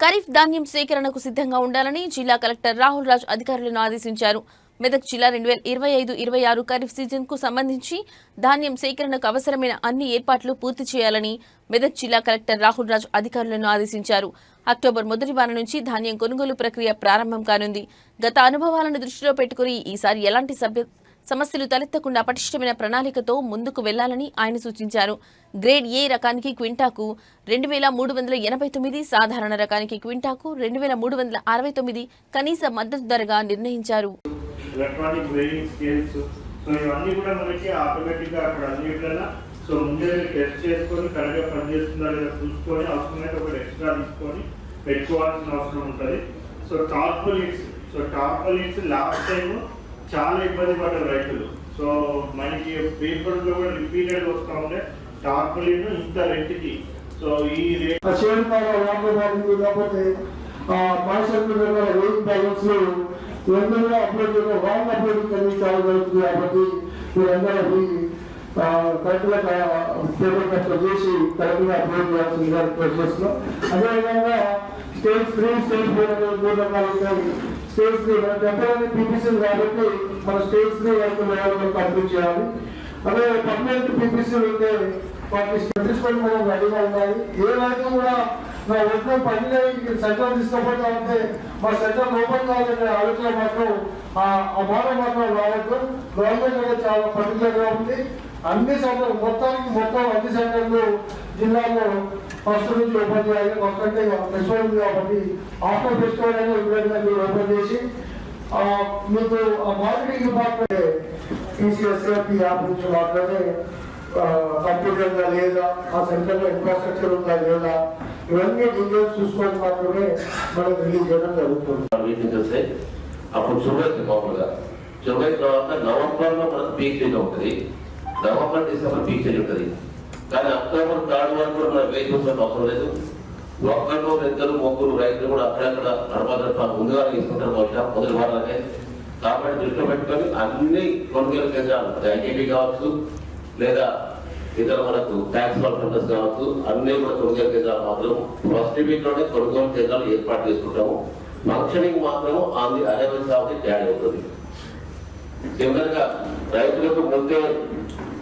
ఖరీఫ్ ధాన్యం సేకరణకు సిద్ధంగా ఉండాలని జిల్లా కలెక్టర్ రాహుల్ రాజ్ అధికారులను ఆదేశించారు. మెదక్ జిల్లా 2025-26 ఖరీఫ్ సీజన్కు సంబంధించి ధాన్యం సేకరణకు అవసరమైన అన్ని ఏర్పాట్లు పూర్తి చేయాలని మెదక్ జిల్లా కలెక్టర్ రాహుల్ రాజ్ అధికారులను ఆదేశించారు. అక్టోబర్ మొదటి వారం నుంచి ధాన్యం కొనుగోలు ప్రక్రియ ప్రారంభం కానుంది. గత అనుభవాలను దృష్టిలో పెట్టుకుని ఈసారి ఎలాంటి సమస్యలు తలెత్తకుండా పటిష్టమైన ప్రణాళికతో ముందుకు వెళ్లాలని ఆయన సూచించారు. గ్రేడ్ ఏ రకానికి క్వింటాకు 2389, సాధారణ రకానికి క్వింటాకు 2369 కనీస మద్దతు ధరగా నిర్ణయించారు. ఎలక్ట్రానిక్ వెయింగ్ స్కేల్స్ ఇవన్నీ కూడా మనకి ఆటోమేటిక్ గా అక్కడ అన్నిట్లన్నా ముందే టెస్ట్ చేసుకొని కరెక్ట్ గా పనిచేస్తుందా లేదా చూసుకొని అవసరమైతే ఒకటి ఎక్స్ట్రా తీసుకొని పెట్టుకోవాల్సిన అవసరం ఉంటుంది. టార్పాలిన్స్ లాస్ట్ టైం చాలా ఇబ్బంది పడ్డారు రైతులు. మనకి పేపర్ లో కూడా రిపీటెడ్ వస్తూ ఉండే టార్పాలిన్ ఇంత రేటుకి ఈ రేట్ అప్లోడ్ చాలా జరుగుతుంది. కాబట్టి మీరందరూ కరెక్ట్గా పేపర్ కరెక్ట్గా చేసి కరెక్ట్గా అప్లోడ్ చేయాల్సిందిగా రిక్వెస్ట్ చేస్తున్నాం. అదేవిధంగా స్టేజ్ 3, స్టేజ్ 4 మూడు రకాలు ఉంటాయి. స్టేజ్ 3 మన టెంపరీ పీపీసీలు కాబట్టి మన స్టేజ్ 3 వరకు లెవెల్లో కంప్లీట్ చేయాలి. అదే పర్మనెంట్ పీపీసీలు ఉంటే వాటిని స్టెటిస్మెంట్ మనం రెడీగా ఉండాలి. ఏ రైతు కూడా నా ఒంట్లో పనిగా సెంటర్ తీసుకోపోతా ఉంటే మా సెంటర్ ఓపెన్ కావాలనే ఆలోచన మాత్రం ఆ మాట మాత్రం రావద్దు. గవర్నమెంట్ కూడా చాలా పర్టికులర్గా ఉంది. అన్ని సెంటర్ మొత్తం అన్ని సెంటర్లు జిల్లాలో ఫస్ట్ నుంచి ఓపెన్ చేయాలి. ఎందుకంటే ఫెస్టివల్ ఉంది కాబట్టి ఆఫ్టర్ ఫెస్టివల్ అయినా ఇప్పుడైనా మీరు ఓపెన్ చేసి మీకు ఆ మార్కెటింగ్ డిపార్ట్మెంట్ టీసీఎస్ఆర్పీ యాప్ నుంచి మాత్రమే కంప్యూటర్ ఉందా లేదా, ఆ సెంటర్లో ఇన్ఫ్రాస్ట్రక్చర్ ఉందా లేదా, ఇవన్నీ డీటెయిల్స్ చూసుకొని మాత్రమే మనకు రిలీజ్ చేయడం జరుగుతుంది. అప్పుడు చురువైతే మామూలుగా చురువైన తర్వాత నవంబర్లో మనకు పీక్ స్టేజ్ ఉంటుంది. నవంబర్ డిసెంబర్ పీక్ స్టేజ్ ఉంటుంది. కానీ అక్టోబర్ 3 వరకు మనకు వెయిట్ చూసిన అవసరం లేదు. ఒక్కరు 2 3 రైతులు కూడా అక్కడక్కడ నడప ముందుగా తీసుకుంటారు బహుశా మొదటి వారాలనే. కాబట్టి దృష్టిలో పెట్టుకొని అన్ని కొనుగోలు కేంద్రాలు ఐటీపీ కావచ్చు లేదా ఇతర మనకు ట్యాక్స్ సెంటర్స్ కావచ్చు అన్ని కూడా కొనుగోలు కేంద్రాలు మాత్రం ఫస్ట్ వీక్ లోనే కొనుగోలు కేంద్రాలు ఏర్పాటు చేసుకుంటాము. ఫంక్షనింగ్ మాత్రం on the arrival of the daddy అవుతుంది. జనరల్ గా రైతులకు ముందే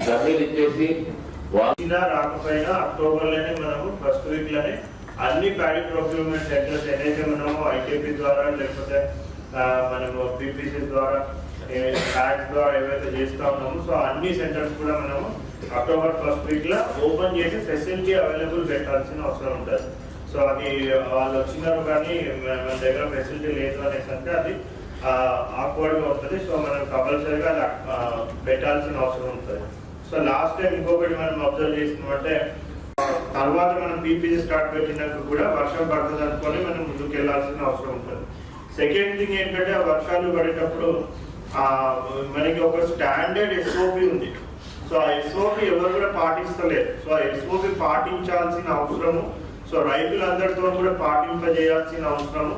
జమీలు ఇచ్చేసి రాకపోయినా అక్టోబర్ లోనే మనము ఫస్ట్ వీక్ లోనే అన్ని ప్యాడీ ప్రొక్యూర్మెంట్ సెంటర్స్ ఏదైతే మనము ఐటీపీ ద్వారా లేకపోతే మనము పీపీసీ ద్వారా ట్యాక్స్ ద్వారా ఏవైతే చేస్తా ఉన్నామో అన్ని సెంటర్స్ కూడా మనము అక్టోబర్ ఫస్ట్ వీక్ లో ఓపెన్ చేసి ఫెసిలిటీ అవైలబుల్ పెట్టాల్సిన అవసరం ఉంటుంది. అది వాళ్ళు వచ్చినారు కానీ మన దగ్గర ఫెసిలిటీ లేదు అనేసి అంటే అది ఆక్వర్డ్ గా ఉంటుంది. మనం కంపల్సరీగా పెట్టాల్సిన అవసరం ఉంటుంది. లాస్ట్ టైం ఇంకొకటి మనం అబ్జర్వ్ చేసినామంటే తర్వాత మనం పీపీసీ స్టార్ట్ పెట్టినాక కూడా వర్షం పడుతుంది అనుకొని మనం ముందుకు వెళ్లాల్సిన అవసరం ఉంటుంది. సెకండ్ థింగ్ ఏంటంటే వర్షాలు పడేటప్పుడు మనకి ఒక స్టాండర్డ్ ఎస్ఓపి ఉంది. ఆ ఎస్ఓపి ఎవరు కూడా పాటిస్తలేదు. ఆ ఎస్ఓపి పాటించాల్సిన అవసరము రైతులందరితో కూడా పాటింపజేయాల్సిన అవసరము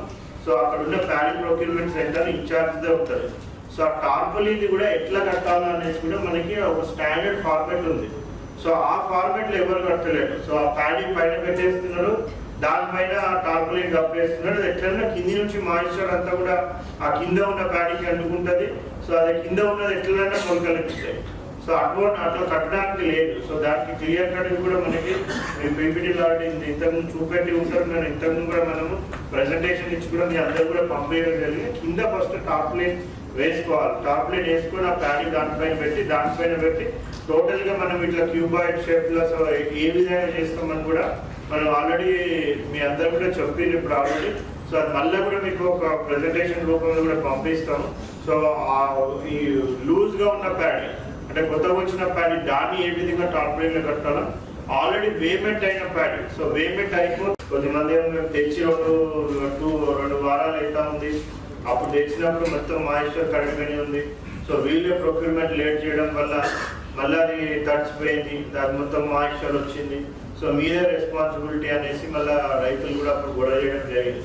అక్కడ ఉన్న ప్యాడీ ప్రొక్యూర్మెంట్ సెంటర్ ఇన్ఛార్జ్ ఉంటుంది. ఆ టార్పాలిన్ కూడా ఎట్లా కట్టాలో అనేది కూడా మనకి ఒక స్టాండర్డ్ ఫార్మాట్ ఉంది. ఆ ఫార్మాట్ లో ఎవరు కట్టలేడు. ఆ ప్యాడీ పైన పెట్టేస్తున్నారు, దానిపైన టార్పాలిన్ కప్పేస్తున్నాడు. ఎట్లన్నా కింది నుంచి మాయిశ్చర్ అంతా కూడా ఆ కింద ఉన్న ప్యాడీకి అంటుకుంటుంది. అది కింద ఉన్నది ఎట్లన్నా కొనగలుగుతాయి. అట్లా కట్టడానికి లేదు. దానికి క్లియర్ కట్ కూడా మనకి పీపీటీ ఆల్రెడీ ఇంతకుముందు చూపెట్టి ఉంటారు. నేను ఇంతకుముందు కూడా మనము ప్రెజెంటేషన్ ఇచ్చి కూడా మీ అందరూ కూడా పంపేయడం జరిగింది. కింద ఫస్ట్ టార్పాలిన్ వేసుకోవాలి. టార్పాలిన్ వేసుకొని ఆ ప్యాడీ దానిపైన పెట్టి టోటల్ గా మనం ఇట్లా క్యూబాయిడ్ షేప్ లో ఏ విధంగా చేస్తామని కూడా మనం ఆల్రెడీ మీ అందరూ కూడా చెప్పింది ఇప్పుడు ఆల్రెడీ. అది మళ్ళీ కూడా మీకు ఒక ప్రెజెంటేషన్ రూపంలో కూడా పంపిస్తాము. ఈ లూజ్ గా ఉన్న ప్యాడీ అంటే కొత్తగా వచ్చిన ప్యాడీ దాన్ని ఏ విధంగా టార్పాలిన్ లో కట్టాలో ఆల్రెడీ వేమెంట్ అయిన ప్యాడీ. వేమెంట్ అయిపోతే కొద్దిమంది తెచ్చి 2 వారాలు అవుతా ఉంది. అప్పుడు తెచ్చినప్పుడు మొత్తం మాయిశ్చర్ కరెక్ట్గానే ఉంది. వీళ్ళే ప్రొక్యూర్మెంట్ లేట్ చేయడం వల్ల మళ్ళీ అది తడిచిపోయింది, దాని మొత్తం మాయిశ్చర్ వచ్చింది. మీదే రెస్పాన్సిబిలిటీ అనేసి మళ్ళీ రైతులు కూడా అప్పుడు గొడవ చేయడం జరిగింది.